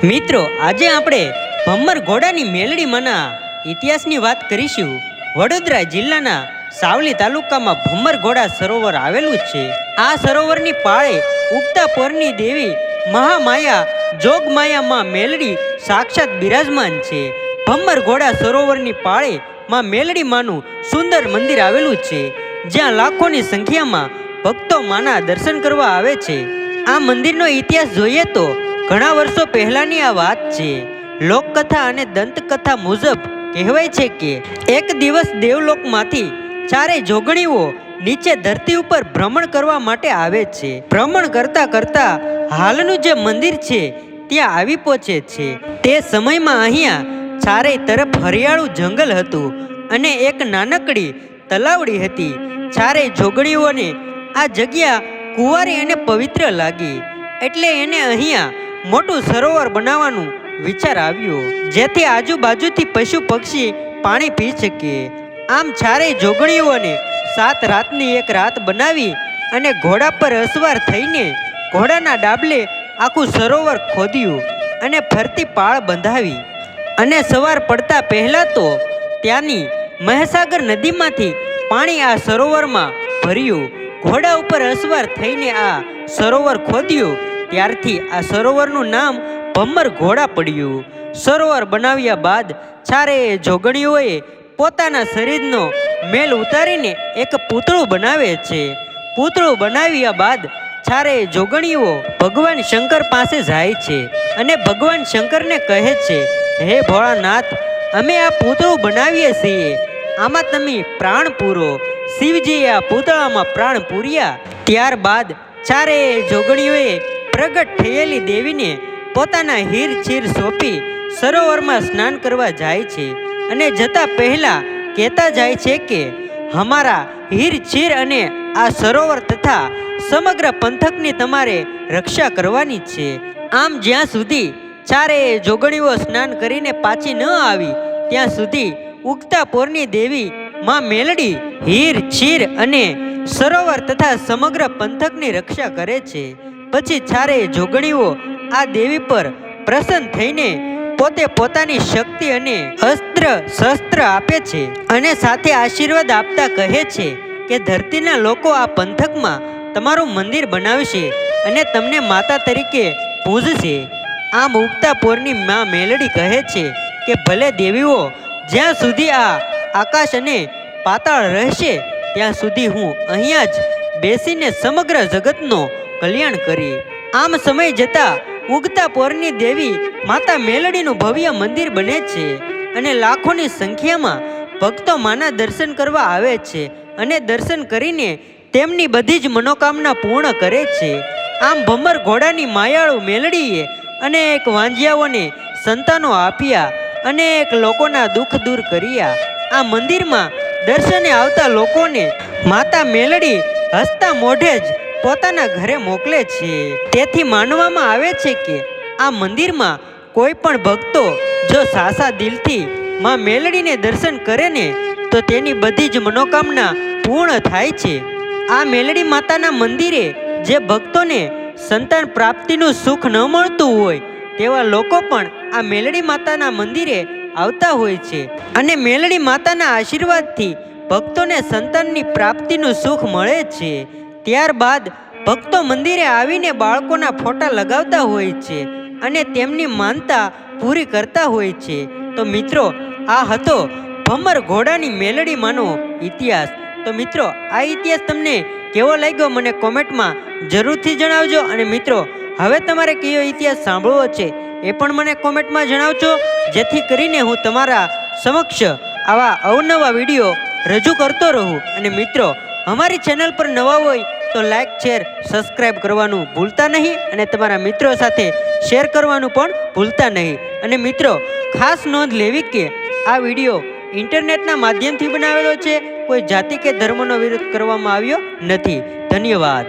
મિત્રો, આજે આપણે ભમ્મર ઘોડાની મેલડીમાંના ઇતિહાસની વાત કરીશું। વડોદરા જિલ્લાના સાવલી તાલુકામાં ભમ્મર ઘોડા સરોવર આવેલું છે। આ સરોવરની પાળે ઉગતા પોરની દેવી મહામાયા જોગમાયા માં મેલડી સાક્ષાત બિરાજમાન છે। ભમ્મર ઘોડા સરોવરની પાળે માં મેલડી માનું સુંદર મંદિર આવેલું છે, જ્યાં લાખોની સંખ્યામાં ભક્તો માના દર્શન કરવા આવે છે। આ મંદિરનો ઇતિહાસ જોઈએ તો ઘણા વર્ષો પહેલાની આ વાત છે। લોકકથા અને દંતકથા મુજબ કહેવાય છે કે એક દિવસ દેવલોકમાંથી ચારેય જોગણીઓ નીચે ધરતી ઉપર ભ્રમણ કરવા માટે આવે છે। ભ્રમણ કરતા કરતા હાલનું જે મંદિર છે ત્યાં આવી પહોંચે છે। તે સમયમાં અહીંયા ચારેય તરફ હરિયાળું જંગલ હતું અને એક નાનકડી તલાવડી હતી। ચારેય જોગણીઓને આ જગ્યા કુંવારી અને પવિત્ર લાગી, એટલે એને અહીંયા મોટું સરોવર બનાવવાનું વિચાર આવ્યો, જેથી આજુબાજુથી પશુ પક્ષી પાણી પી શકે। આમ ચારેય જોગણીઓને 7 રાતની એક રાત બનાવી અને ઘોડા પર અસવાર થઈને ઘોડાના ડાબલે આખું સરોવર ખોદ્યું અને ફરતી પાળ બંધાવી અને સવાર પડતા પહેલા તો ત્યાંની મહીસાગર નદીમાંથી પાણી આ સરોવરમાં ભર્યું। ઘોડા ઉપર અસવાર થઈને આ સરોવર ખોદ્યું, ત્યારથી આ સરોવરનું નામ ભમ્મર ઘોડા પડ્યું। સરોવર બનાવ્યા બાદ ચારેય જોગણીઓએ પોતાના શરીરનો મેલ ઉતારીને એક પૂતળું બનાવે છે। પૂતળું બનાવ્યા બાદ ચારેય જોગણીઓ ભગવાન શંકર પાસે જાય છે અને ભગવાન શંકરને કહે છે, હે ભોળાનાથ, અમે આ પૂતળું બનાવીએ છીએ, આમાં તમે પ્રાણ પૂરો। શિવજીએ આ પૂતળામાં પ્રાણ પૂર્યા। ત્યારબાદ ચારેય જોગણીઓએ પ્રગટ થયેલી દેવીને પોતાના હીર છીર સોંપી સરોવરમાં સ્નાન કરવા જાય છે અને જતા પહેલા કહેતા જાય છે કે અમારા હીર છીર અને આ સરોવર તથા સમગ્ર પંથકની તમારે રક્ષા કરવાની છે। આમ જ્યાં સુધી ચારેય જોગણીઓ સ્નાન કરીને પાછી ન આવી ત્યાં સુધી ઉગતા પોરની દેવી માં મેલડી હીર છીર અને સરોવર તથા સમગ્ર પંથકની રક્ષા કરે છે। પછી ચારેય જોગણીઓ આ દેવી પર પ્રસન્ન થઈને પોતે પોતાની શક્તિ અને અસ્ત્ર શસ્ત્ર આપે છે અને સાથે આશીર્વાદ આપતા કહે છે કે ધરતીના લોકો આ પંથકમાં તમારું મંદિર બનાવશે અને તમને માતા તરીકે પૂજશે। આમ ઉગતા પોરની માં મેલડી કહે છે કે ભલે દેવીઓ, જ્યાં સુધી આ આકાશ અને પાતાળ રહેશે ત્યાં સુધી હું અહીંયા જ બેસીને સમગ્ર જગતનો કલ્યાણ કરી। આમ સમય જતા ઉગતા પોરની દેવી માતા મેલડીનું ભવ્ય મંદિર બને છે અને લાખોની સંખ્યામાં ભક્તો માના દર્શન કરવા આવે છે અને દર્શન કરીને તેમની બધી જ મનોકામના પૂર્ણ કરે છે। આમ ભમ્મર ઘોડાની માયાળુ મેલડીએ અનેક વાંજિયાઓને સંતાનો આપ્યા, અનેક લોકોના દુઃખ દૂર કર્યા। આ મંદિરમાં દર્શને આવતા લોકોને માતા મેલડી હસતા મોઢે જ પોતાના ઘરે મોકલે છે। તેથી માનવામાં આવે છે કે આ મંદિરમાં કોઈ પણ ભક્તો જો સાચા દિલથી માં મેલડીને દર્શન કરે ને તો તેની બધી જ મનોકામના પૂર્ણ થાય છે। આ મેલડી માતાના મંદિરે જે ભક્તોને સંતાન પ્રાપ્તિનું સુખ ન મળતું હોય તેવા લોકો પણ આ મેલડી માતાના મંદિરે આવતા હોય છે અને મેલડી માતાના આશીર્વાદથી ભક્તોને સંતાનની પ્રાપ્તિનું સુખ મળે છે। ત્યારબાદ ભક્તો મંદિરે આવીને બાળકોના ફોટા લગાવતા હોય છે અને તેમની માનતા પૂરી કરતા હોય છે। તો મિત્રો, આ હતો ભમ્મર ઘોડાની મેલડી માનો ઇતિહાસ। તો મિત્રો, આ ઇતિહાસ તમને કેવો લાગ્યો મને કોમેન્ટમાં જરૂરથી જણાવજો અને મિત્રો, હવે તમારે કયો ઇતિહાસ સાંભળવો છે એ પણ મને કોમેન્ટમાં જણાવજો, જેથી કરીને હું તમારા સમક્ષ આવા અવનવા વિડીયો રજૂ કરતો રહું। અને મિત્રો, અમારી ચેનલ પર નવા હોય તો લાઈક, શેર, સબસ્ક્રાઈબ કરવાનું ભૂલતા નહીં અને તમારા મિત્રો સાથે શેર કરવાનું પણ ભૂલતા નહીં। અને મિત્રો, ખાસ નોંધ લેવી કે આ વિડીયો ઇન્ટરનેટના માધ્યમથી બનાવેલો છે, કોઈ જાતિ કે ધર્મનો વિરોધ કરવામાં આવ્યો નથી। ધન્યવાદ।